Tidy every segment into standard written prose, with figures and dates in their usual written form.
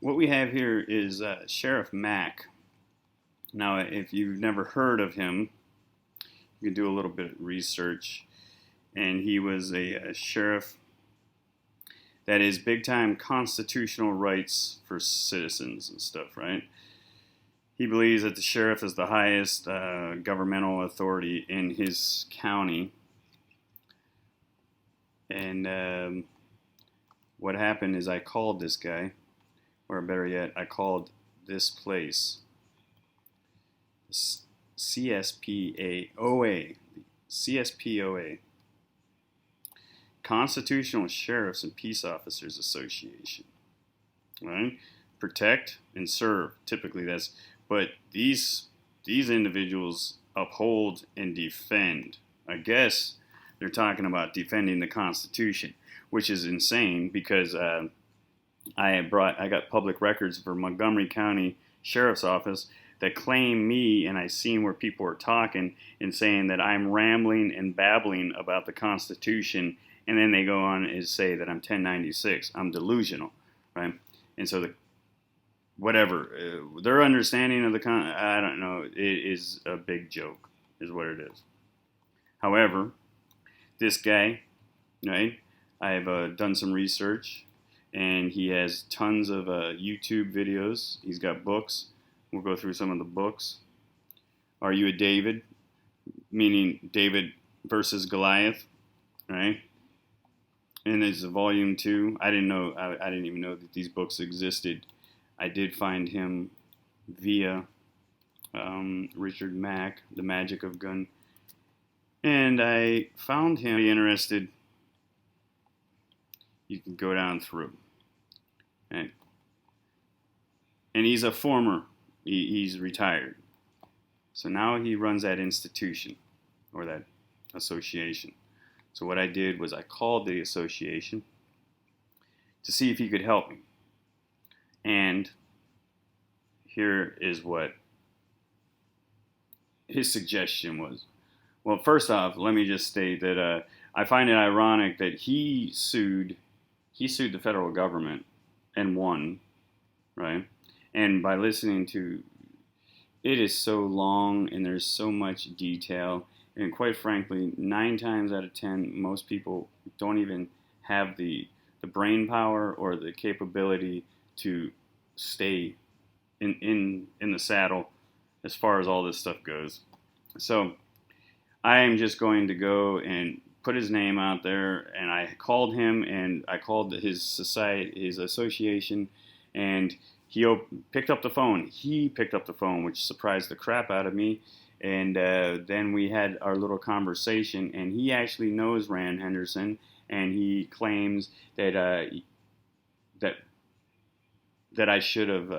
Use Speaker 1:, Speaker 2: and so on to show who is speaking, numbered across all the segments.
Speaker 1: what we have here is Sheriff Mack. Now, if you've never heard of him, you can do a little bit of research. And he was a sheriff that is big time constitutional rights for citizens and stuff, right? He believes that the sheriff is the highest governmental authority in his county. And what happened is I called this guy, or better yet, I called this place, CSPOA, Constitutional Sheriffs and Peace Officers Association, right? Protect and serve, typically that's, but these individuals uphold and defend. I guess they're talking about defending the Constitution, which is insane because I got public records for Montgomery County Sheriff's Office that claim me, and I seen where people are talking and saying that I'm rambling and babbling about the Constitution, and then they go on and say that I'm 1096. I'm delusional, right? And so their understanding of the I don't know, it is a big joke, is what it is. However, this guy, right? I've done some research, and he has tons of YouTube videos. He's got books. We'll go through some of the books. Are You a David? Meaning David versus Goliath, right? And it's volume 2. I didn't know. I didn't even know that these books existed. I did find him via Richard Mack, The Magic of Gun, and I found him interested. You can go down through, right? And he's a former. He's retired. So now he runs that institution or that association. So what I did was I called the association to see if he could help me. And here is what his suggestion was. Well, first off, let me just state that I find it ironic that he sued the federal government and won, right? And by listening to it is so long and there's so much detail, and quite frankly, 9 times out of 10, most people don't even have the brain power or the capability to stay in the saddle as far as all this stuff goes. So I am just going to go and put his name out there, and I called him, and I called his society, his association, and he picked up the phone. He picked up the phone, which surprised the crap out of me. And then we had our little conversation, and he actually knows Rand Henderson, and he claims that that I should have,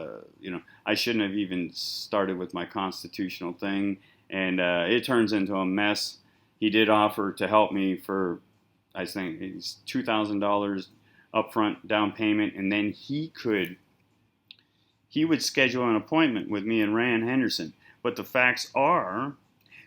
Speaker 1: I shouldn't have even started with my constitutional thing, and it turns into a mess. He did offer to help me for, I think it's $2,000 upfront down payment, and then he would schedule an appointment with me and Rand Henderson. But the facts are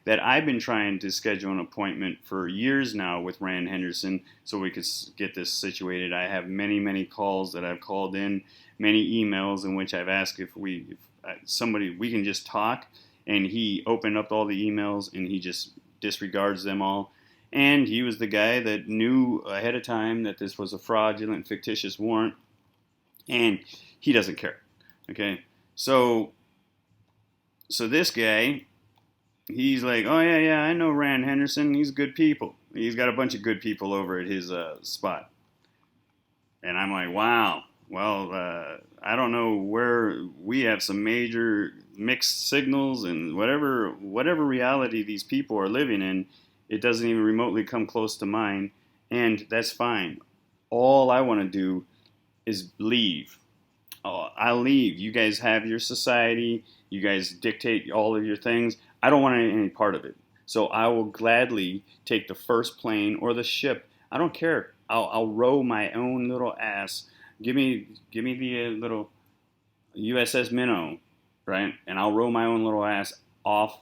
Speaker 1: that I've been trying to schedule an appointment for years now with Rand Henderson so we could get this situated. I have many, many calls that I've called in, many emails in which I've asked if we can just talk, and he opened up all the emails and he just disregards them all. And he was the guy that knew ahead of time that this was a fraudulent, fictitious warrant, and he doesn't care. Okay, so this guy, he's like, oh yeah, I know Rand Henderson. He's good people. He's got a bunch of good people over at his spot. And I'm like, wow. Well, I don't know where we have some major mixed signals, and whatever reality these people are living in, it doesn't even remotely come close to mine, and that's fine. All I want to do is leave. I'll leave. You guys have your society. You guys dictate all of your things. I don't want any part of it. So I will gladly take the first plane or the ship. I don't care. I'll row my own little ass. Give me the little USS Minnow, right? And I'll row my own little ass off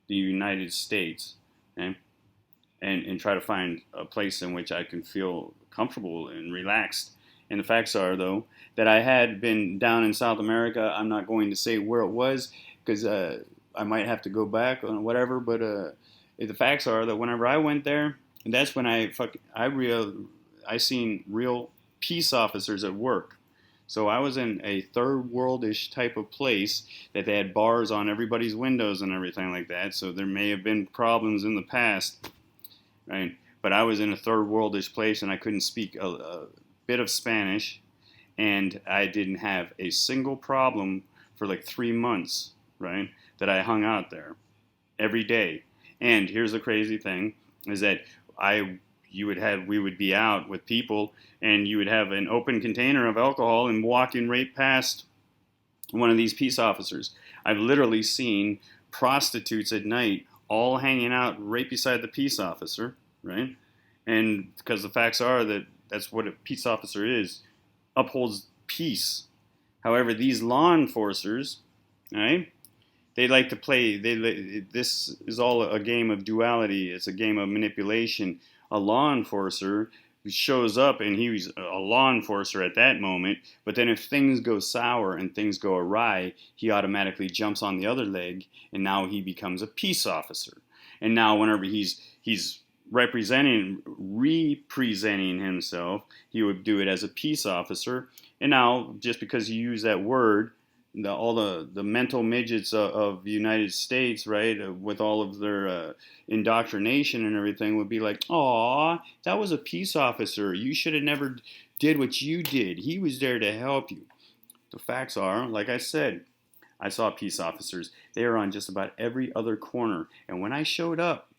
Speaker 1: the United States, okay? And try to find a place in which I can feel comfortable and relaxed And the facts are, though, that I had been down in South America. I'm not going to say where it was because I might have to go back or whatever. But the facts are that whenever I went there, that's when I seen real peace officers at work. So I was in a third worldish type of place that they had bars on everybody's windows and everything like that. So there may have been problems in the past, right? But I was in a third worldish place and I couldn't speak a bit of Spanish, and I didn't have a single problem for like 3 months, right? That I hung out there every day. And here's the crazy thing: is that we would be out with people, and you would have an open container of alcohol and walking right past one of these peace officers. I've literally seen prostitutes at night all hanging out right beside the peace officer, right? And because the facts are that that's what a peace officer is, upholds peace. However, these law enforcers, right? They like to play. This is all a game of duality. It's a game of manipulation. A law enforcer shows up, and he's a law enforcer at that moment. But then, if things go sour and things go awry, he automatically jumps on the other leg, and now he becomes a peace officer. And now, whenever he's representing himself, he would do it as a peace officer. And now, just because you use that word, all the mental midgets of the United States, right, with all of their indoctrination and everything, would be like, "Aw, that was a peace officer. You should have never did what you did. He was there to help you." The facts are, like I said, I saw peace officers. They are on just about every other corner. And when I showed up,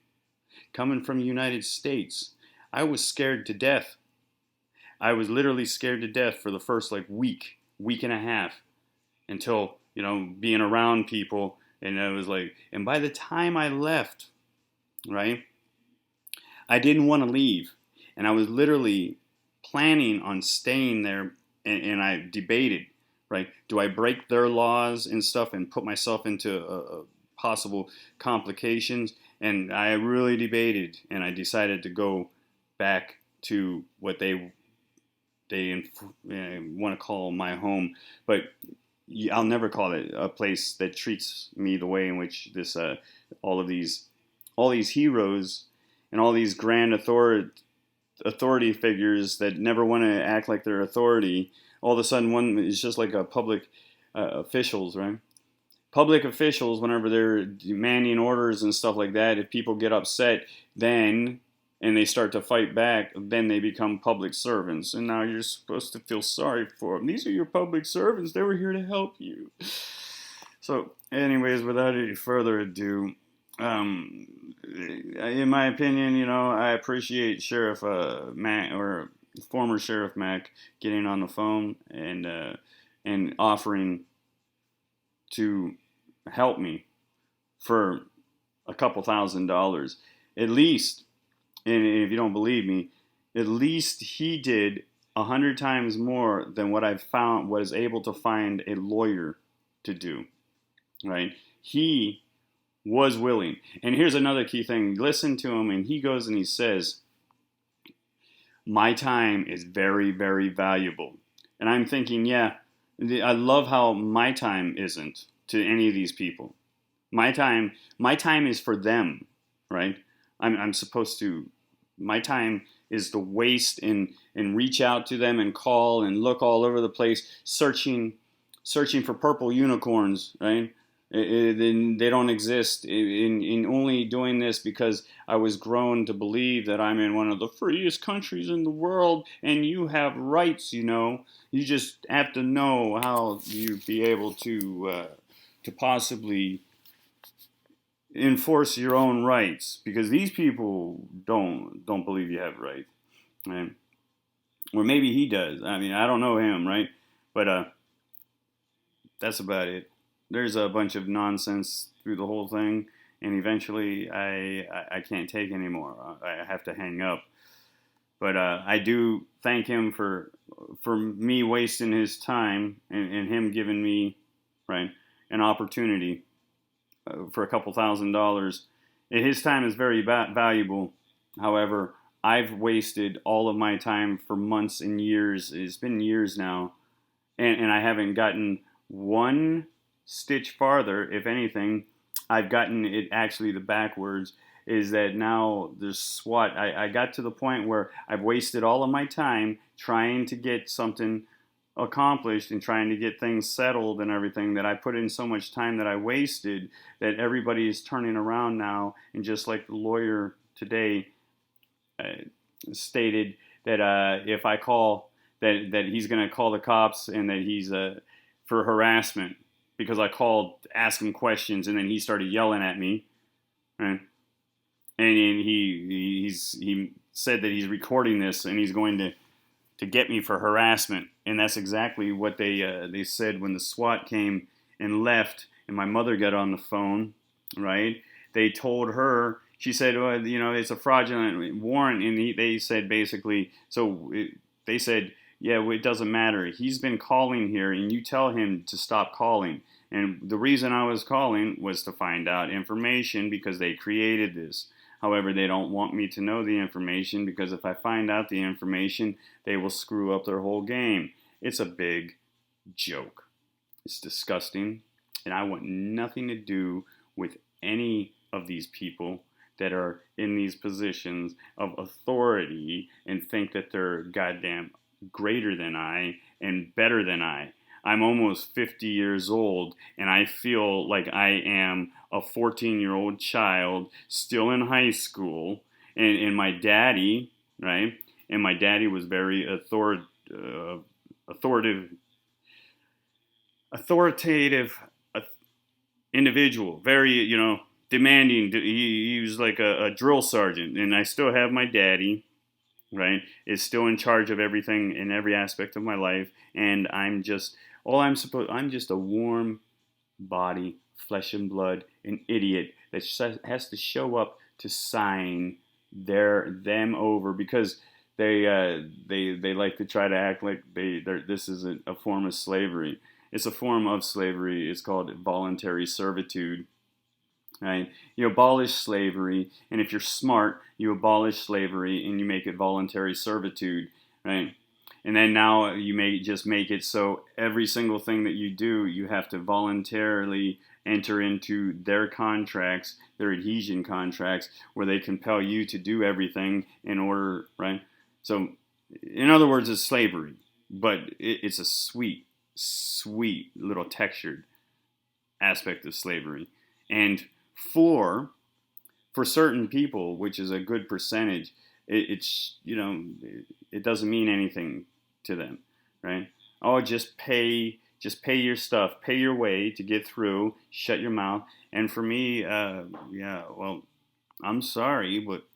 Speaker 1: coming from the United States, I was scared to death. I was literally scared to death for the first like week and a half, until, being around people. And I was like, and by the time I left, right, I didn't want to leave. And I was literally planning on staying there. And I debated, right, do I break their laws and stuff and put myself into possible complications? And I really debated, and I decided to go back to what they want to call my home. But I'll never call it a place that treats me the way in which this all these heroes and all these grand authority figures that never want to act like they're authority. All of a sudden, one is just like a public officials, right? Public officials, whenever they're demanding orders and stuff like that, if people get upset, then and they start to fight back, then they become public servants. And now you're supposed to feel sorry for them. These are your public servants. They were here to help you. So, anyways, without any further ado, in my opinion, I appreciate Sheriff Mack, or former Sheriff Mack, getting on the phone and offering to help me for a couple $1,000 at least. And if you don't believe me, at least he did 100 times more than what was able to find a lawyer to do, right? He was willing. And here's another key thing. Listen to him, and he goes and he says, "My time is very, very valuable." And I'm thinking, yeah, I love how my time isn't to any of these people. My time is for them, right? I'm supposed to. My time is to waste and reach out to them and call and look all over the place searching for purple unicorns, right? They don't exist. In only doing this because I was grown to believe that I'm in one of the freest countries in the world, and you have rights. You just have to know how you be able to possibly enforce your own rights, because these people don't believe you have rights, right? Or maybe he does. I mean, I don't know him, right? But that's about it. There's a bunch of nonsense through the whole thing, and eventually I can't take anymore. I have to hang up. But I do thank him for me wasting his time and him giving me, right, an opportunity for a couple $1,000. His time is very valuable. However, I've wasted all of my time for months and years. It's been years now, and I haven't gotten one stitch farther. If anything, I've gotten it actually the backwards. Is that now there's SWAT? I got to the point where I've wasted all of my time trying to get something accomplished and trying to get things settled and everything, that I put in so much time that I wasted, that everybody is turning around now, and just like the lawyer today stated, that if I call, that he's going to call the cops, and that he's for harassment, because I called to ask him questions, and then he started yelling at me, right? And he said that he's recording this, and he's going to get me for harassment. And that's exactly what they said when the SWAT came and left, and my mother got on the phone, right? They told her, she said, well, it's a fraudulent warrant, and they said basically, they said, yeah, well, it doesn't matter. He's been calling here, and you tell him to stop calling. And the reason I was calling was to find out information, because they created this. However, they don't want me to know the information, because if I find out the information, they will screw up their whole game. It's a big joke. It's disgusting. And I want nothing to do with any of these people that are in these positions of authority and think that they're goddamn greater than I and better than I. I'm almost 50 years old, and I feel like I am a 14-year-old child still in high school, and my daddy, right? And my daddy was very authoritative individual, very, demanding. He was like a drill sergeant, and I still have my daddy, right? Is still in charge of everything in every aspect of my life, and I'm just a warm body, flesh and blood, an idiot that has to show up to sign them over, because they like to try to act like this is a form of slavery. It's a form of slavery. It's called voluntary servitude. Right? You abolish slavery, and if you're smart, you abolish slavery and you make it voluntary servitude, right? And then now you may just make it so every single thing that you do, you have to voluntarily enter into their contracts, their adhesion contracts, where they compel you to do everything in order, right? So, in other words, it's slavery, but it's a sweet, sweet little textured aspect of slavery. And for certain people, which is a good percentage, it doesn't mean anything to them, right? Oh, just pay your stuff, pay your way to get through, shut your mouth. And for me, well, I'm sorry, but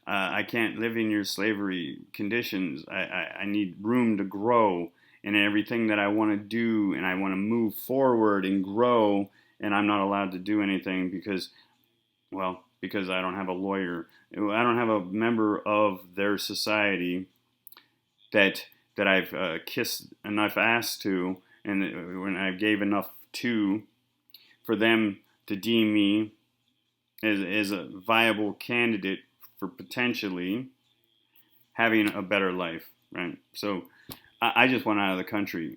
Speaker 1: I can't live in your slavery conditions. I need room to grow in everything that I want to do, and I want to move forward and grow, and I'm not allowed to do anything because I don't have a lawyer. I don't have a member of their society that I've kissed enough ass to, and when I gave enough to, for them to deem me as a viable candidate for potentially having a better life, right? So I just went out of the country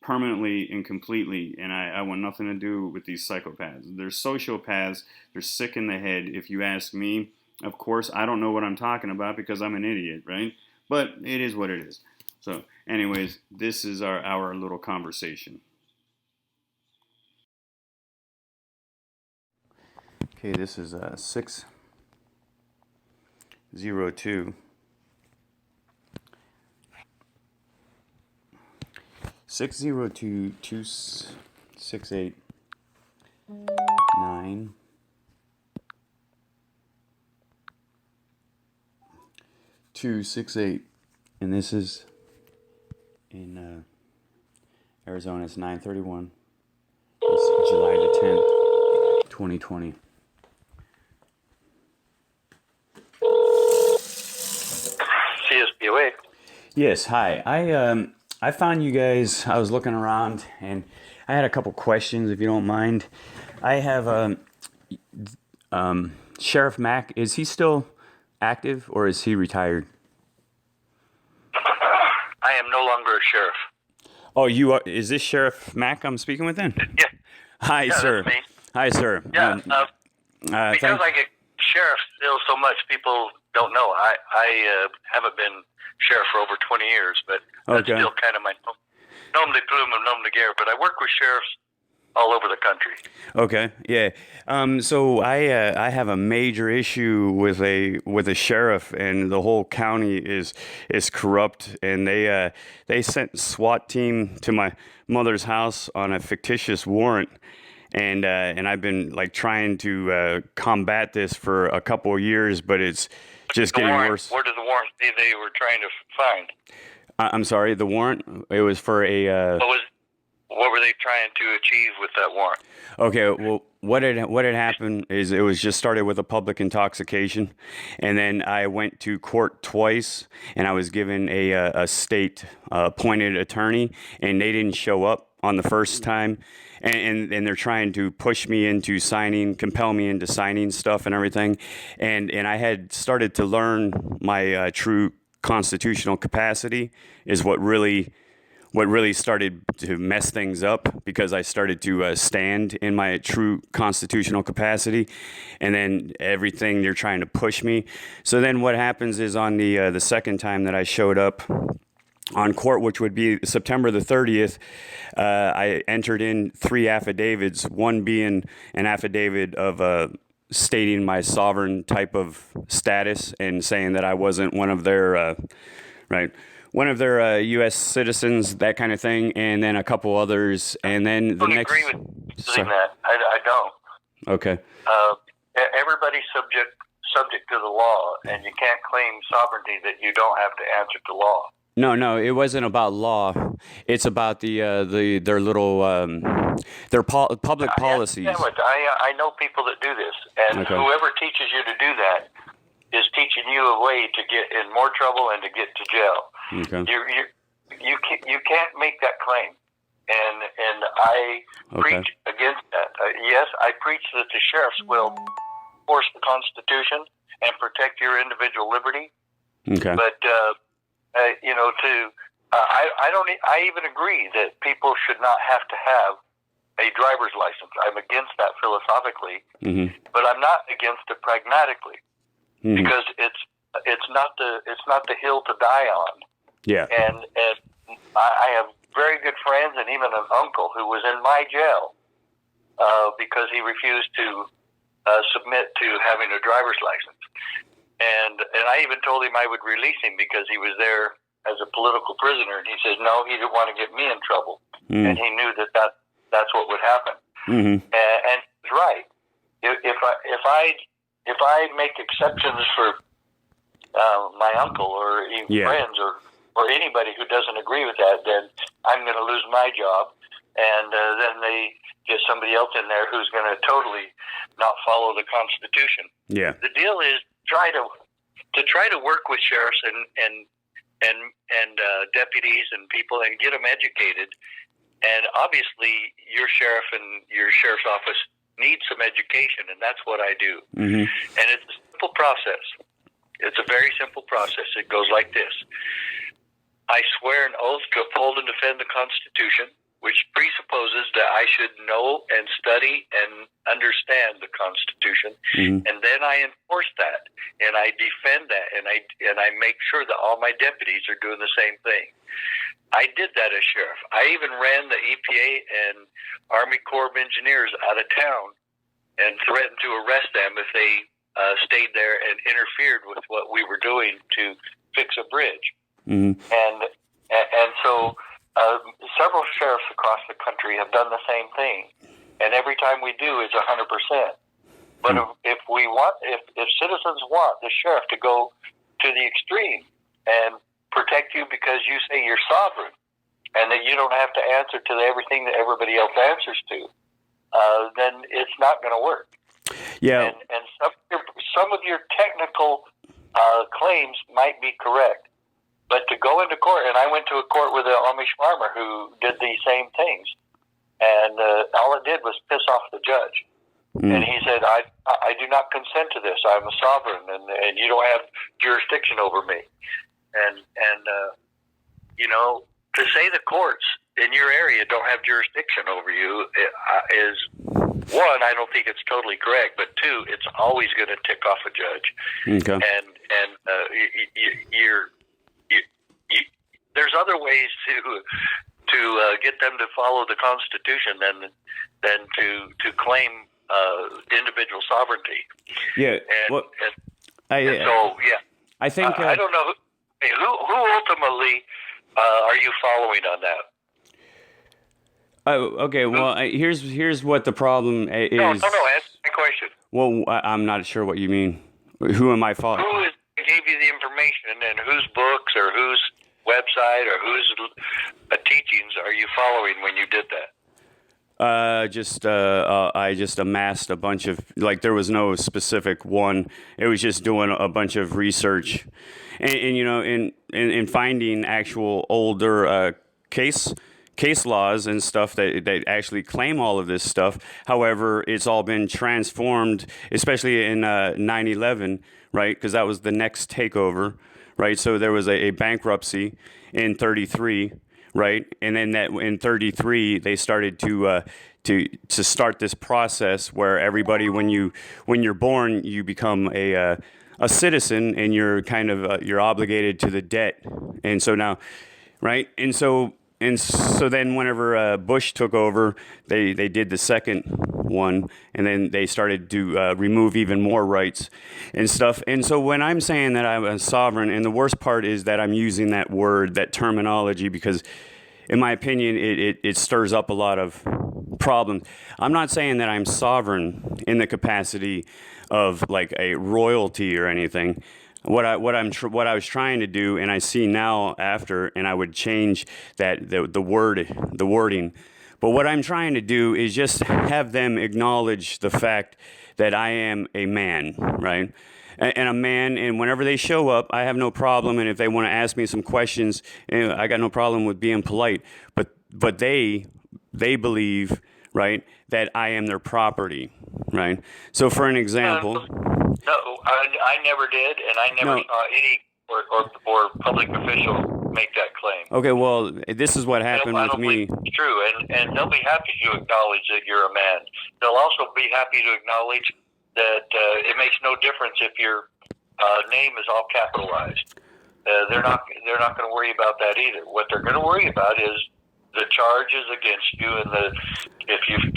Speaker 1: permanently and completely, and I want nothing to do with these psychopaths. They're sociopaths. They're sick in the head, if you ask me. Of course, I don't know what I'm talking about because I'm an idiot, right? But it is what it is. So, anyways, this is our little conversation. Okay, this is 602. 602-268-9 268, and this is in Arizona. It's 9:31. It's July the 10th, 2020.
Speaker 2: CSPOA.
Speaker 1: Yes, hi. I found you guys. I was looking around, and I had a couple questions, if you don't mind. I have Sheriff Mack. Is he still active, or is he retired?
Speaker 2: I am no longer a sheriff.
Speaker 1: Oh, you are. Is this Sheriff Mack I'm speaking with then?
Speaker 2: Yeah,
Speaker 1: Hi,
Speaker 2: yeah,
Speaker 1: sir.
Speaker 2: that's me.
Speaker 1: Hi, sir.
Speaker 2: Yeah, because I get sheriff still so much, people don't know. I haven't been sheriff for over 20 years, but that's still kind of my nom de plume and nom de guerre. But I work with sheriffs all over the country.
Speaker 1: Okay, yeah. So I have a major issue with a sheriff, and the whole county is corrupt, and they sent SWAT team to my mother's house on a fictitious warrant, and I've been like trying to combat this for a couple of years, but it's just getting worse.
Speaker 2: Where did the warrant say they were trying to find?
Speaker 1: I'm sorry, the warrant. It was for a.
Speaker 2: What were they trying to achieve with that warrant?
Speaker 1: Okay, well, what had happened is it was just started with a public intoxication, and then I went to court twice, and I was given a state appointed attorney, and they didn't show up on the first time, and they're trying to push me into signing, compel me into signing stuff and everything, and I had started to learn my true constitutional capacity is what really started to mess things up, because I started to stand in my true constitutional capacity, and then everything they're trying to push me. So then what happens is on the second time that I showed up on court, which would be September the 30th, I entered in 3 affidavits, one being an affidavit of stating my sovereign type of status and saying that I wasn't one of their one of their U.S. citizens, that kind of thing, and then a couple others, and then the next.
Speaker 2: I don't agree with that. I don't.
Speaker 1: Okay.
Speaker 2: Everybody's subject to the law, and you can't claim sovereignty that you don't have to answer to law.
Speaker 1: No, it wasn't about law. It's about their little public policies.
Speaker 2: I know people that do this, and whoever teaches you to do that is teaching you a way to get in more trouble and to get to jail.
Speaker 1: Okay.
Speaker 2: You can't make that claim, and I preach against that. Yes, I preach that the sheriffs will enforce the Constitution and protect your individual liberty.
Speaker 1: Okay.
Speaker 2: But I even agree that people should not have to have a driver's license. I'm against that philosophically, but I'm not against it pragmatically, because it's not the hill to die on.
Speaker 1: Yeah.
Speaker 2: And I have very good friends and even an uncle who was in my jail because he refused to submit to having a driver's license. And I even told him I would release him because he was there as a political prisoner. And he said, no, he didn't want to get me in trouble. And he knew that's what would happen. And he's right. If I make exceptions for my uncle or even friends or anybody who doesn't agree with that, then I'm going to lose my job. And then they get somebody else in there who's going to totally not follow the Constitution.
Speaker 1: Yeah.
Speaker 2: The deal is try to work with sheriffs and deputies and people and get them educated. And obviously, your sheriff and your sheriff's office need some education, and that's what I do. And it's a simple process. It's a very simple process. It goes like this. I swear an oath to uphold and defend the Constitution, which presupposes that I should know and study and understand the Constitution, and then I enforce that, and I defend that, and I make sure that all my deputies are doing the same thing. I did that as sheriff. I even ran the EPA and Army Corps of Engineers out of town and threatened to arrest them if they stayed there and interfered with what we were doing to fix a bridge. And so several sheriffs across the country have done the same thing, and every time we do is 100%. But if citizens want the sheriff to go to the extreme and protect you because you say you're sovereign and that you don't have to answer to everything that everybody else answers to, then it's not going to work.
Speaker 1: Yeah.
Speaker 2: And some of your technical claims might be correct. But to go into court, and I went to a court with an Amish farmer who did these same things, and all it did was piss off the judge. And he said, I do not consent to this. I'm a sovereign, and you don't have jurisdiction over me. And to say the courts in your area don't have jurisdiction over you is, one, I don't think it's totally correct, but two, it's always going to tick off a judge.
Speaker 1: Okay.
Speaker 2: And there's other ways to get them to follow the Constitution than to claim individual sovereignty.
Speaker 1: Yeah. I think
Speaker 2: I don't know who ultimately are you following on that.
Speaker 1: Oh, okay. Well, here's what the problem is.
Speaker 2: No. Answer my question.
Speaker 1: Well, I'm not sure what you mean. Who am I following?
Speaker 2: Who gave you the information, and whose books or whose website or whose teachings are you following when you did that?
Speaker 1: I just amassed a bunch of, like, there was no specific one. It was just doing a bunch of research, and in finding actual older case laws and stuff that actually claim all of this stuff. However, it's all been transformed, especially in 9/11, right? Because that was the next takeover, right? So there was a bankruptcy in 33. Right, and then that in 33 they started to start this process where everybody, when you're born, you become a citizen, and you're kind of you're obligated to the debt, and so now, right, and so then whenever Bush took over, they did the second one, and then they started to remove even more rights and stuff. And so when I'm saying that I'm a sovereign, and the worst part is that I'm using that word, that terminology, because in my opinion, it stirs up a lot of problems. I'm not saying that I'm sovereign in the capacity of like a royalty or anything. What I was trying to do, and I see now after, and I would change that the wording. But what I'm trying to do is just have them acknowledge the fact that I am a man, right? And a man, and whenever they show up, I have no problem. And if they want to ask me some questions, I got no problem with being polite. But they believe, right, that I am their property, right? So for an example,
Speaker 2: no, I never did, and I never saw any or public official make that claim.
Speaker 1: Okay, well, this is what happened with me.
Speaker 2: It's true, and they'll be happy to acknowledge that you're a man. They'll also be happy to acknowledge that it makes no difference if your name is all capitalized. They're not going to worry about that either. What they're going to worry about is the charges against you, and if you've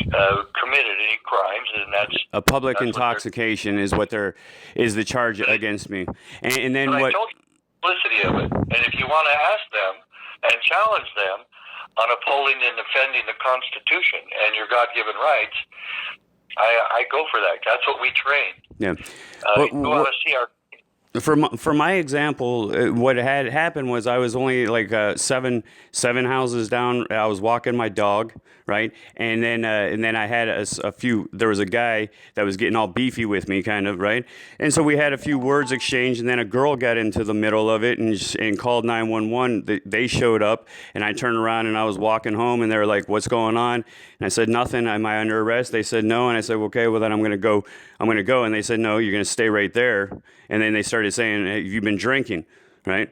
Speaker 2: committed any crimes, and that's
Speaker 1: a public intoxication is the charge against me. And then what?
Speaker 2: I told you the publicity of it. And if you want to ask them and challenge them on upholding and defending the Constitution and your God-given rights, I go for that. That's what we train.
Speaker 1: Yeah.
Speaker 2: You want to see our.
Speaker 1: For my example, what had happened was I was only like seven houses down. I was walking my dog, right, and then I had a few. There was a guy that was getting all beefy with me, kind of, right, and so we had a few words exchanged, and then a girl got into the middle of it and called 911. They showed up, and I turned around and I was walking home, and they were like, "What's going on?" And I said, "Nothing. Am I under arrest?" They said, "No," and I said, "Okay, well then I'm going to go. And they said, "No, you're going to stay right there." And then they started saying, "Hey, you've been drinking," right?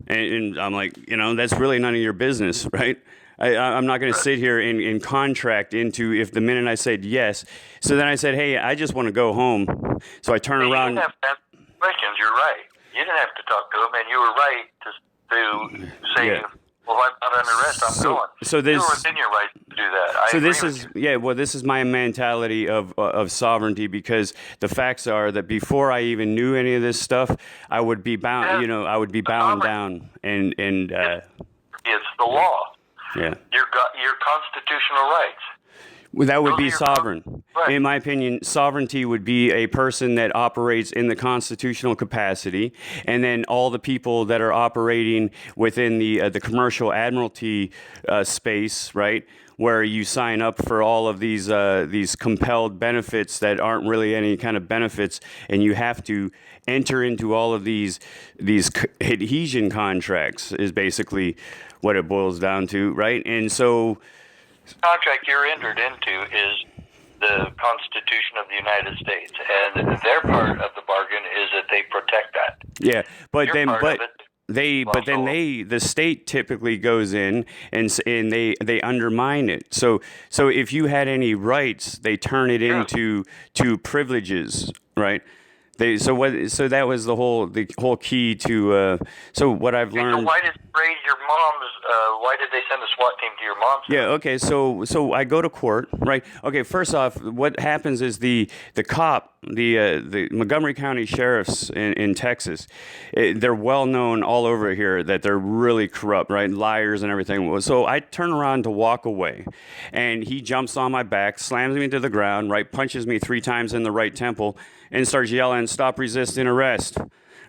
Speaker 1: And I'm like, that's really none of your business, right? I'm not going to sit here and contract into if the minute I said yes. So then I said, "Hey, I just want to go home." So I turn around.
Speaker 2: You didn't have to ask questions. You're right. You didn't have to talk to him, and you were right to say,
Speaker 1: yeah.
Speaker 2: "Well, I'm not under arrest. I'm going."
Speaker 1: So this,
Speaker 2: you were within your right to do that.
Speaker 1: This is my mentality of sovereignty, because the facts are that before I even knew any of this stuff, I would be bound.
Speaker 2: Yeah.
Speaker 1: I would be bound down, and
Speaker 2: it's the law.
Speaker 1: Yeah.
Speaker 2: Your constitutional rights.
Speaker 1: Well, that would be sovereign.
Speaker 2: Right.
Speaker 1: In my opinion, sovereignty would be a person that operates in the constitutional capacity, and then all the people that are operating within the commercial admiralty space, right, where you sign up for all of these compelled benefits that aren't really any kind of benefits, and you have to enter into all of these adhesion contracts is basically what it boils down to, right? And so
Speaker 2: the contract you're entered into is the Constitution of the United States, and their part of the bargain is that they protect that.
Speaker 1: Yeah, but
Speaker 2: Your
Speaker 1: then,
Speaker 2: part
Speaker 1: but
Speaker 2: of it,
Speaker 1: the state typically goes in and they undermine it. So if you had any rights, they turn it into privileges, right? So that was the whole key to so what I've learned.
Speaker 2: So why did your mom's? Why did they send a SWAT team to your mom's house?
Speaker 1: Yeah. Okay. So I go to court, right? Okay. First off, what happens is the cop, the Montgomery County sheriffs in Texas, they're well known all over here that they're really corrupt, right? Liars and everything. So I turn around to walk away, and he jumps on my back, slams me to the ground, right? Punches me 3 times in the right temple, and starts yelling, "Stop resisting arrest,"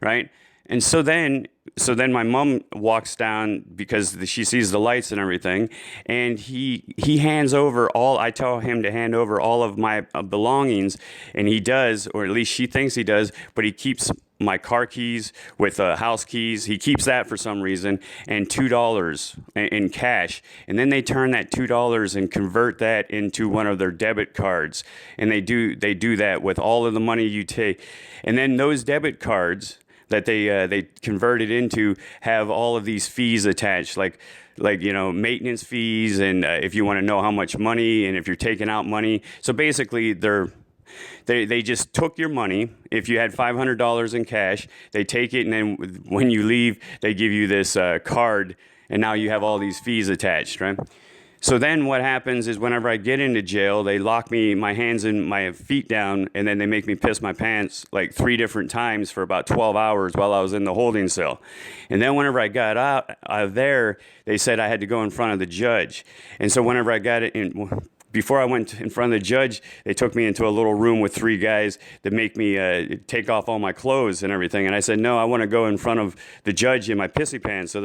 Speaker 1: right? And so then my mom walks down because she sees the lights and everything, and he hands over all. I tell him to hand over all of my belongings, and he does, or at least she thinks he does, but he keeps my car keys with house keys. He keeps that for some reason, and $2 in cash. And then they turn that $2 and convert that into one of their debit cards, and they do that with all of the money you take, and then those debit cards that they converted into have all of these fees attached, like maintenance fees, and if you want to know how much money, and if you're taking out money. So basically, they just took your money. If you had $500 in cash, they take it, and then when you leave, they give you this card, and now you have all these fees attached, right? So then what happens is whenever I get into jail, they lock my hands and my feet down, and then they make me piss my pants like 3 different times for about 12 hours while I was in the holding cell. And then whenever I got out of there, they said I had to go in front of the judge. And so whenever I got it in, before I went in front of the judge, they took me into a little room with 3 guys that make me take off all my clothes and everything. And I said, no, I want to go in front of the judge in my pissy pants. So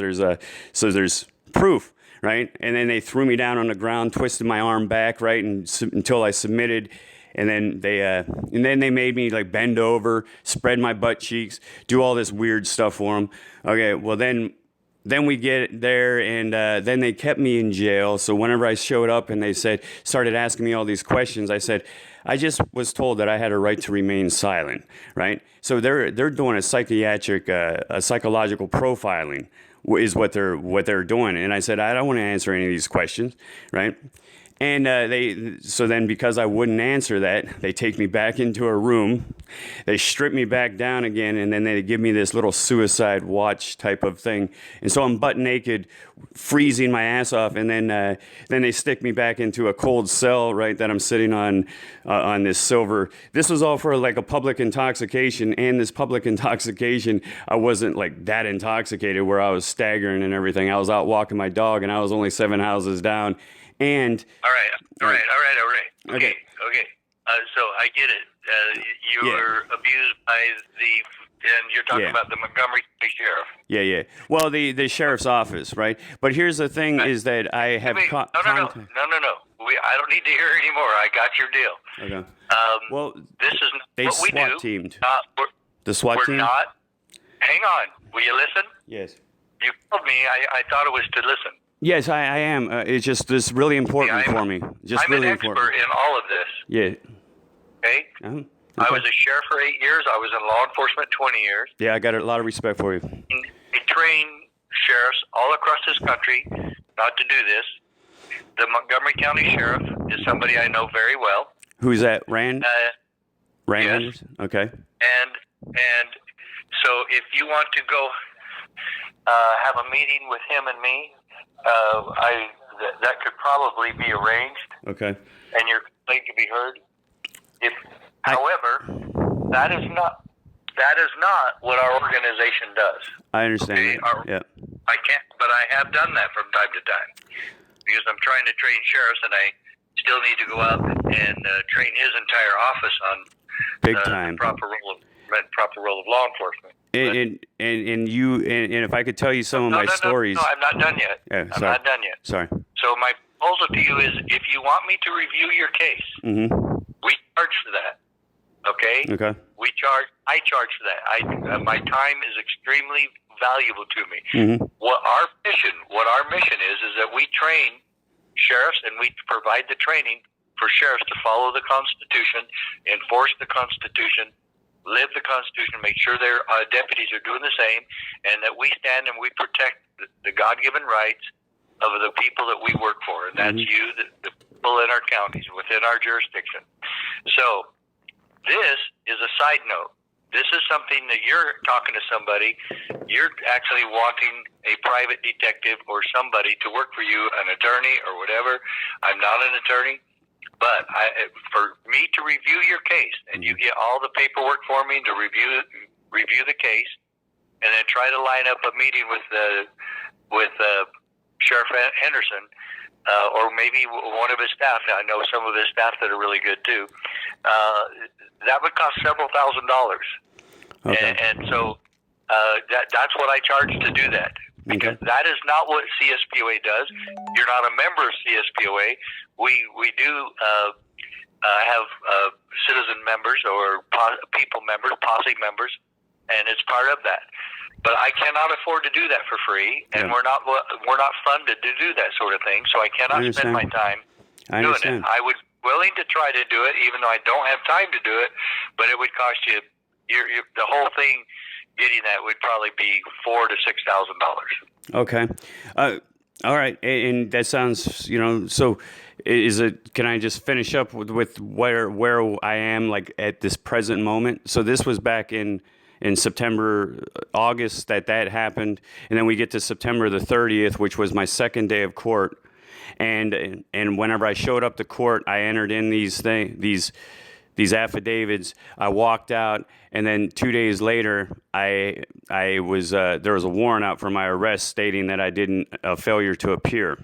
Speaker 1: there's proof. Right, and then they threw me down on the ground, twisted my arm back, right, until I submitted, and then they made me like bend over, spread my butt cheeks, do all this weird stuff for them. Okay, well then we get there, and then they kept me in jail. So whenever I showed up and they started asking me all these questions, I said, I just was told that I had a right to remain silent, right? So they're doing a psychological profiling is what they're doing. And I said, I don't want to answer any of these questions, right? And so then because I wouldn't answer that, they take me back into a room, they strip me back down again, and then they give me this little suicide watch type of thing. And so I'm butt naked, freezing my ass off, and then they stick me back into a cold cell, right, that I'm sitting on this silver. This was all for like a public intoxication, and this public intoxication, I wasn't like that intoxicated where I was staggering and everything. I was out walking my dog, and I was only 7 houses down. And
Speaker 2: all right. Okay. So I get it. You were abused by and you're talking about the Montgomery County Sheriff.
Speaker 1: Yeah. Well, the sheriff's office, right? But here's the thing: is that I have
Speaker 2: No. I don't need to hear anymore. I got your deal.
Speaker 1: Okay. Well,
Speaker 2: this is
Speaker 1: they
Speaker 2: what we
Speaker 1: SWAT
Speaker 2: do.
Speaker 1: teamed.
Speaker 2: The
Speaker 1: SWAT team.
Speaker 2: We're not. Hang on. Will you listen?
Speaker 1: Yes.
Speaker 2: You told me. I thought it was to listen.
Speaker 1: Yes, I am. It's just this really important for me.
Speaker 2: I'm an expert in all of this.
Speaker 1: Yeah.
Speaker 2: Okay?
Speaker 1: Okay.
Speaker 2: I was a sheriff for 8 years. I was in law enforcement 20 years.
Speaker 1: Yeah, I got a lot of respect for you.
Speaker 2: We train sheriffs all across this country not to do this. The Montgomery County Sheriff is somebody I know very well.
Speaker 1: Who's that? Rand? Rand
Speaker 2: yes.
Speaker 1: Henderson? Okay.
Speaker 2: And so if you want to go have a meeting with him and me, that could probably be arranged.
Speaker 1: Okay.
Speaker 2: And your complaint could be heard. However, that is not what our organization does.
Speaker 1: I understand.
Speaker 2: Okay?
Speaker 1: Yeah.
Speaker 2: I can't, but I have done that from time to time because I'm trying to train sheriffs, and I still need to go out and train his entire office on the proper role of law enforcement. And
Speaker 1: if I could tell you some of my stories.
Speaker 2: No, I'm not done yet.
Speaker 1: Yeah,
Speaker 2: I'm not done yet.
Speaker 1: Sorry.
Speaker 2: So my proposal to you is, if you want me to review your case, we charge for that. Okay.
Speaker 1: Okay.
Speaker 2: I charge for that. My time is extremely valuable to me. What our mission is that we train sheriffs and we provide the training for sheriffs to follow the Constitution, enforce the Constitution, live the Constitution, make sure their deputies are doing the same, and that we stand and we protect the God-given rights of the people that we work for, and that's you, the people in our counties, within our jurisdiction. So this is a side note. This is something that you're talking to somebody, you're actually wanting a private detective or somebody to work for you, an attorney or whatever. I'm not an attorney, but for me to review your case, and you get all the paperwork for me to review the case, and then try to line up a meeting with Sheriff Henderson, or maybe one of his staff. I know some of his staff that are really good too. That would cost several $1,000s. Okay. And so that's what I charge to do that. Because that is not what CSPOA does. You're not a member of CSPOA. We do have citizen members or people members, posse members, and it's part of that. But I cannot afford to do that for free, and we're not funded to do that sort of thing. So I cannot spend my time doing it. I was willing to try to do it, even though I don't have time to do it. But it would cost you the whole thing. Getting that would probably be $4,000 to $6,000.
Speaker 1: Okay, all right, and that sounds, So, is it? Can I just finish up with where I am, like at this present moment? So this was back in September, August that happened, and then we get to September the 30th, which was my second day of court, and whenever I showed up to court, I entered in these affidavits. I walked out, and then 2 days later, I was there was a warrant out for my arrest stating that I didn't failure to appear.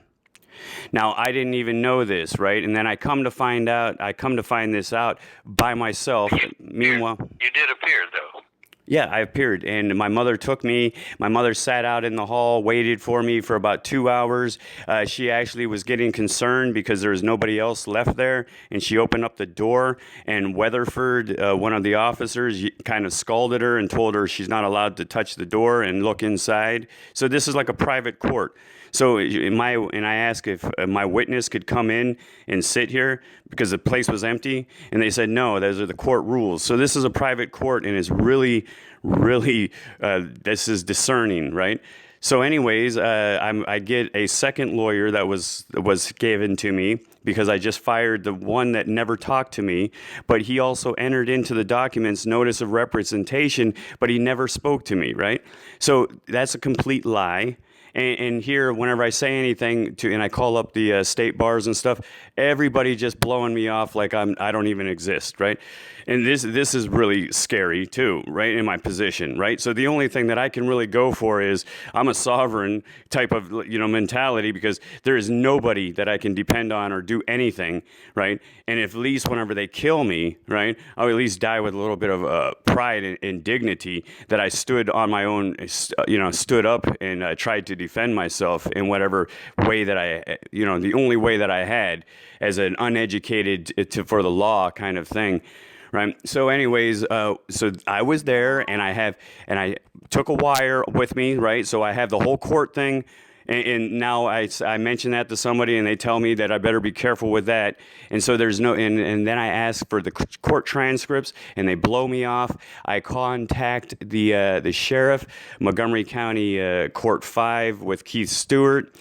Speaker 1: Now, I didn't even know this, right? And then I come to find this out by myself. Meanwhile,
Speaker 2: you did appear, though.
Speaker 1: Yeah, I appeared, and my mother took me. My mother sat out in the hall, waited for me for about 2 hours. She actually was getting concerned because there was nobody else left there, and she opened up the door, and Weatherford, one of the officers, kind of scalded her and told her she's not allowed to touch the door and look inside. So this is like a private court. So I asked if my witness could come in and sit here because the place was empty, and they said no, those are the court rules. So this is a private court, and it's really, really, this is discerning, right? So anyways, I get a second lawyer that was given to me because I just fired the one that never talked to me, but he also entered into the documents notice of representation, but he never spoke to me, right? So that's a complete lie. And here, whenever I say anything and I call up the state bars and stuff, everybody just blowing me off like I don't even exist, right? And this is really scary too, right? In my position, right? So the only thing that I can really go for is I'm a sovereign type of mentality because there is nobody that I can depend on or do anything, right? And at least whenever they kill me, right, I'll at least die with a little bit of pride and dignity that I stood on my own, stood up and tried to defend myself in whatever way that the only way that I had as an uneducated for the law kind of thing. Right. So anyways, so I was there and I took a wire with me. Right. So I have the whole court thing. And now I mentioned that to somebody and they tell me that I better be careful with that. And so there's and then I ask for the court transcripts and they blow me off. I contact the sheriff, Montgomery County Court 5 with Keith Stewart.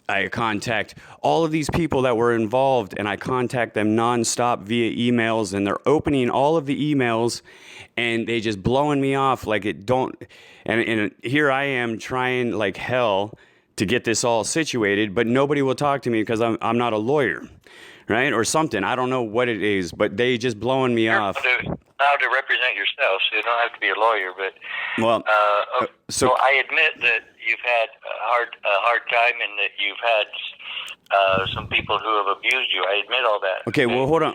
Speaker 1: I contact all of these people that were involved, and I contact them nonstop via emails, and they're opening all of the emails, and they just blowing me off like it don't. And here I am trying like hell to get this all situated, but nobody will talk to me because I'm not a lawyer, right, or something. I don't know what it is, but they just blowing me off.
Speaker 2: Allowed to represent yourself, so you don't have to be a lawyer. But so I admit that you've had a hard time, and that you've had some people who have abused you. I admit all that.
Speaker 1: Okay, well, hold on.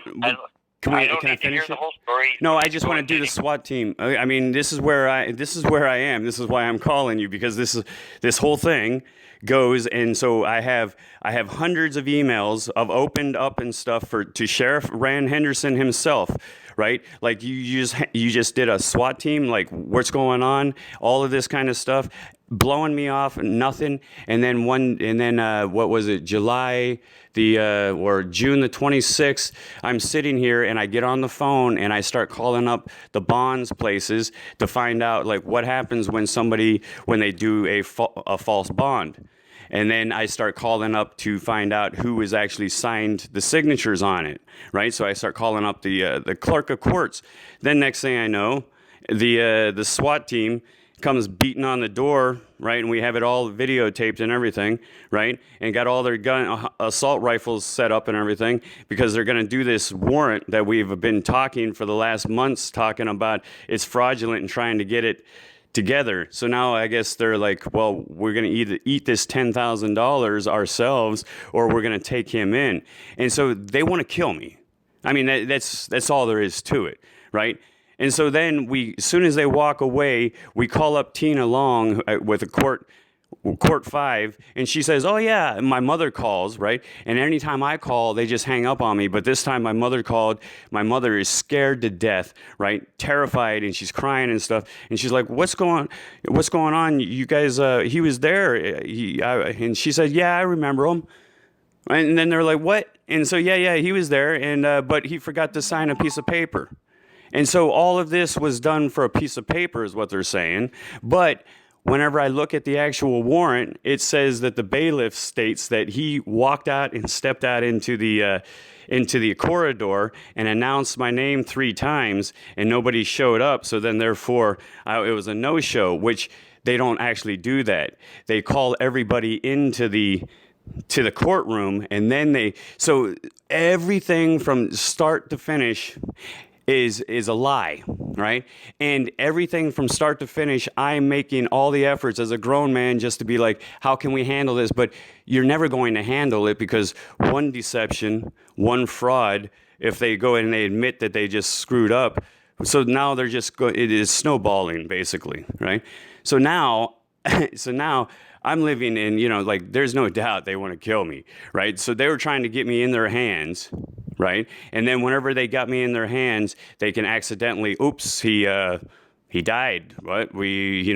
Speaker 1: Can I
Speaker 2: finish
Speaker 1: it?
Speaker 2: Hear the whole story.
Speaker 1: No, I just want to do the SWAT team. I mean, this is where I am. This is why I'm calling you, because this whole thing goes, and so I have hundreds of emails of opened up and stuff to Sheriff Rand Henderson himself, right? Like you just did a SWAT team, like what's going on, all of this kind of stuff, blowing me off, nothing. And then what was it, or June the 26th, I'm sitting here and I get on the phone and I start calling up the bonds places to find out like what happens when they do a false bond. And then I start calling up to find out who has actually signed the signatures on it, right? So I start calling up the clerk of courts. Then next thing I know, the SWAT team comes beating on the door, right? And we have it all videotaped and everything, right? And got all their assault rifles set up and everything because they're going to do this warrant that we've been talking for the last months, talking about it's fraudulent and trying to get it together. So now I guess they're like, well, we're going to either eat this $10,000 ourselves or we're going to take him in. And so they want to kill me. I mean, that's all there is to it, right? And so then as soon as they walk away, we call up Tina Long with a court 5, and she says, oh yeah, and my mother calls, right? And anytime I call, they just hang up on me. But this time my mother called. My mother is scared to death, right? Terrified, and she's crying and stuff. And she's like, what's going on? You guys, he was there. And she said, yeah, I remember him. And then they're like, what? And so, yeah, he was there, and but he forgot to sign a piece of paper. And so all of this was done for a piece of paper is what they're saying. But whenever I look at the actual warrant, it says that the bailiff states that he walked out and stepped out into the corridor and announced my name 3 times, and nobody showed up. So then, therefore, it was a no-show, which they don't actually do that. They call everybody into the courtroom, and then so everything from start to finish is a lie, right? And everything from start to finish, I'm making all the efforts as a grown man just to be like, how can we handle this? But you're never going to handle it because one deception, one fraud, if they go in and they admit that they just screwed up, so now they're it is snowballing basically, right? So now I'm living in, like, there's no doubt they want to kill me, right? So they were trying to get me in their hands, right? And then whenever they got me in their hands, they can accidentally, oops, he died. What? We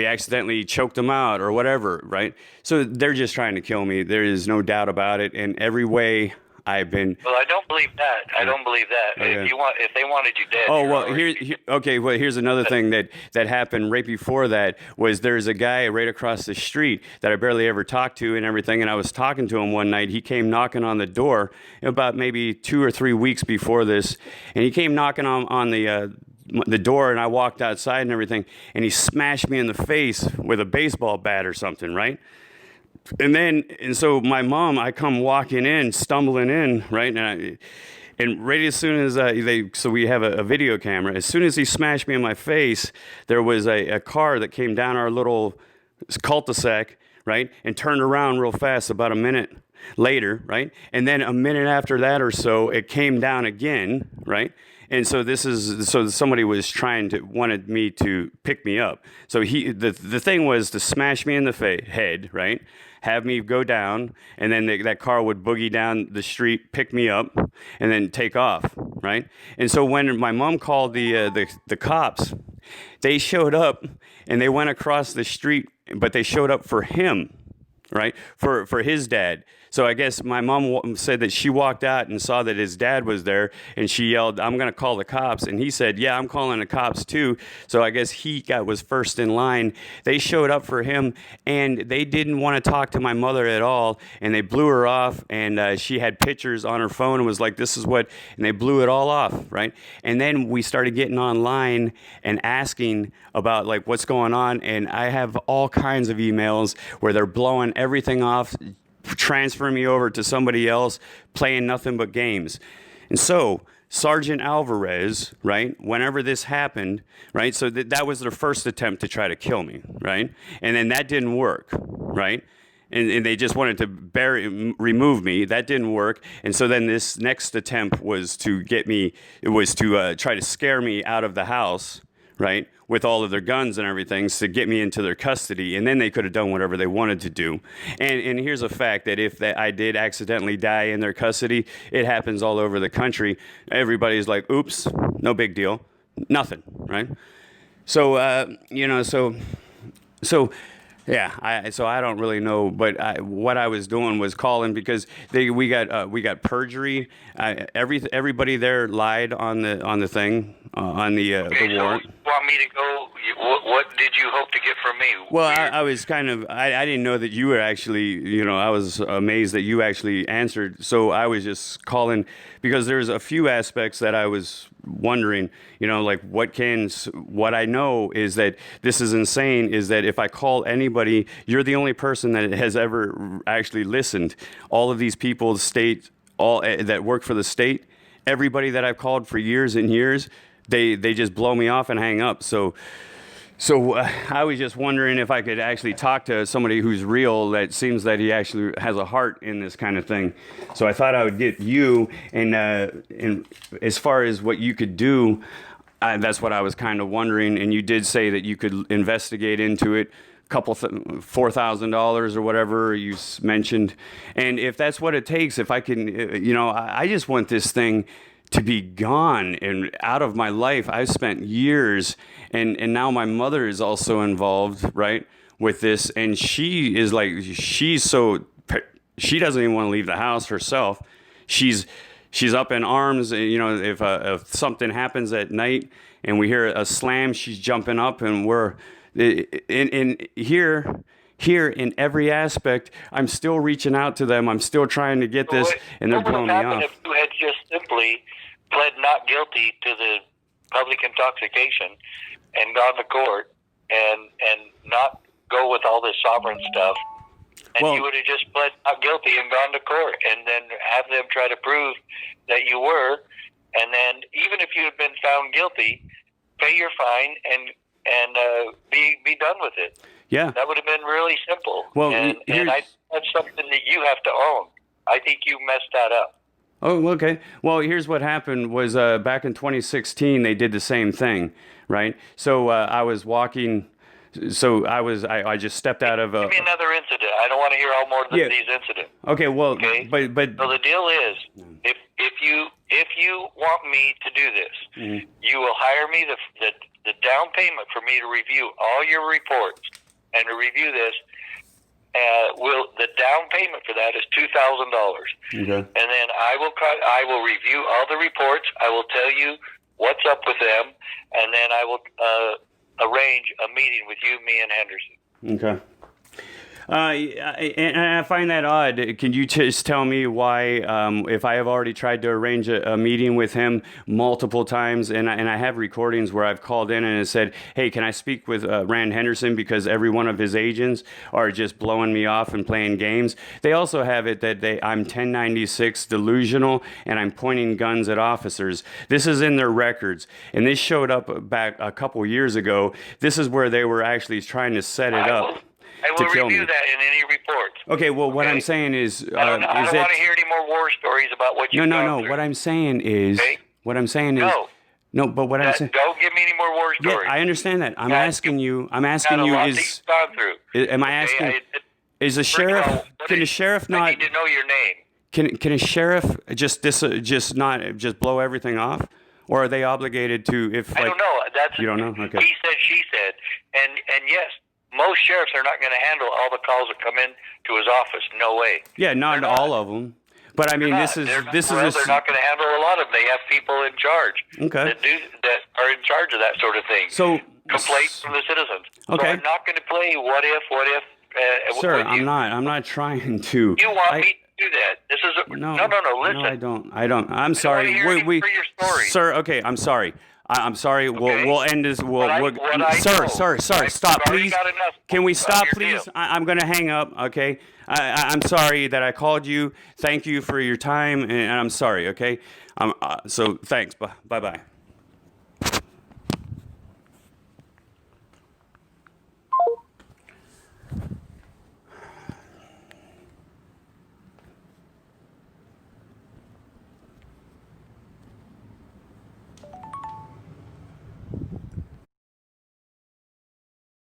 Speaker 1: accidentally choked him out or whatever, right? So they're just trying to kill me. There is no doubt about it. In every way, I've been.
Speaker 2: Well, I don't believe that. I don't believe that. Okay. If they wanted you dead.
Speaker 1: Oh well, here's another thing that happened right before that was there's a guy right across the street that I barely ever talked to and everything, and I was talking to him one night. He came knocking on the door about maybe 2 or 3 weeks before this, and he came knocking on the door, and I walked outside and everything, and he smashed me in the face with a baseball bat or something, right? And so my mom, I come walking in, stumbling in, right? And right as soon as so we have a video camera. As soon as he smashed me in my face, there was a car that came down our little cul-de-sac, right? And turned around real fast about a minute later, right? And then a minute after that or so, it came down again, right? And so somebody wanted me to pick me up. So the thing was to smash me in the head, right? Have me go down, and then that car would boogie down the street, pick me up, and then take off, right? And so when my mom called the cops, they showed up, and they went across the street, but they showed up for him, right? For his dad. So I guess my mom said that she walked out and saw that his dad was there, and she yelled, "I'm going to call the cops." And he said, "Yeah, I'm calling the cops too." So I guess he was first in line. They showed up for him, and they didn't want to talk to my mother at all, and they blew her off, and she had pictures on her phone and was like, "This is what," and they blew it all off, right? And then we started getting online and asking about like what's going on, and I have all kinds of emails where they're blowing everything off, transferring me over to somebody else, playing nothing but games. And so Sergeant Alvarez, right, whenever this happened, right, so that was their first attempt to try to kill me, right? And then that didn't work, right? And they just wanted to remove me. That didn't work. And so then this next attempt was to try to scare me out of the house, right, with all of their guns and everything to get me into their custody, and then they could have done whatever they wanted to do. And here's a fact that if I did accidentally die in their custody, it happens all over the country. Everybody's like, oops, no big deal, nothing, right? So, so yeah, so I don't really know, but what I was doing was calling because we got perjury. Everybody there lied on the thing on the warrant.
Speaker 2: So you want me to go? What did you hope to get from me?
Speaker 1: Well, I was kind of I didn't know that you were actually, I was amazed that you actually answered. So I was just calling because there's a few aspects that I was wondering, like what I know is that this is insane, is that if I call anybody, you're the only person that has ever actually listened. All of these people, all that work for the state, everybody that I've called for years and years, they just blow me off and hang up. So I was just wondering if I could actually talk to somebody who's real, that seems that he actually has a heart in this kind of thing. So I thought I would get you, and as far as what you could do, that's what I was kind of wondering. And you did say that you could investigate into it, $4,000 or whatever you mentioned. And if that's what it takes, if I can, I just want this thing to be gone and out of my life. I've spent years, and now my mother is also involved, right, with this, and she doesn't even want to leave the house herself. She's up in arms. If something happens at night and we hear a slam, she's jumping up, and we're in here in every aspect. I'm still reaching out to them. I'm still trying to get this, and they're blowing me off.
Speaker 2: If you had just simply pled not guilty to the public intoxication and gone to court and not go with all this sovereign stuff, and you would have just pled not guilty and gone to court, and then have them try to prove that you were, and then even if you had been found guilty, pay your fine and be done with it.
Speaker 1: Yeah,
Speaker 2: that would have been really simple.
Speaker 1: Well,
Speaker 2: and that's something that you have to own. I think you messed that up.
Speaker 1: Oh, okay. Well, here's what happened was back in 2016, they did the same thing, right? So I was walking. So I just stepped out of a.
Speaker 2: Give me another incident. I don't want to hear all more than these incidents.
Speaker 1: Okay. Well,
Speaker 2: okay?
Speaker 1: But
Speaker 2: so the deal is, if you want me to do this,
Speaker 1: mm-hmm.
Speaker 2: you will hire me the down payment for me to review all your reports and to review this. The down payment for that is $2,000.
Speaker 1: Okay.
Speaker 2: And then I will review all the reports. I will tell you what's up with them, and then I will arrange a meeting with you, me, and Henderson.
Speaker 1: Okay. And I find that odd. Can you just tell me why, if I have already tried to arrange a meeting with him multiple times, and I have recordings where I've called in and said, hey, can I speak with Rand Henderson, because every one of his agents are just blowing me off and playing games. They also have it that I'm 1096 delusional and I'm pointing guns at officers. This is in their records, and this showed up back a couple years ago. This is where they were actually trying to set it up.
Speaker 2: I will review that in any reports.
Speaker 1: Okay, well, what I'm saying is...
Speaker 2: I don't want to hear any more war stories about what you've gone through.
Speaker 1: What I'm saying is...
Speaker 2: Okay?
Speaker 1: No, but what I'm saying...
Speaker 2: Don't give me any more war stories.
Speaker 1: Yeah, I understand that. I'm asking you is...
Speaker 2: Gone through.
Speaker 1: Am I asking... Is a sheriff... Can a sheriff not...
Speaker 2: I need to know your name.
Speaker 1: Can a sheriff just not blow everything off? Or are they obligated to...
Speaker 2: I don't know.
Speaker 1: You don't know? Okay.
Speaker 2: He said, she said. And yes... Most sheriffs are not going to handle all the calls that come in to his office. No way.
Speaker 1: Yeah, not all of them. But I mean, this is
Speaker 2: they're not going to handle a lot of them. They have people in charge.
Speaker 1: Okay.
Speaker 2: That are in charge of that sort of thing.
Speaker 1: So
Speaker 2: complaints from the citizens.
Speaker 1: Okay.
Speaker 2: So I'm not going to play what if.
Speaker 1: Sir, I'm not trying to.
Speaker 2: You want me to do that? This is no. Listen.
Speaker 1: No, I don't. I'm sorry.
Speaker 2: I don't want to hear your story.
Speaker 1: Sir, okay, I'm sorry. I'm sorry.
Speaker 2: Okay.
Speaker 1: We'll end this. Sir, stop, please. Can we stop, please? I'm going to hang up. Okay. I'm sorry that I called you. Thank you for your time, and I'm sorry. Okay. So thanks. Bye bye.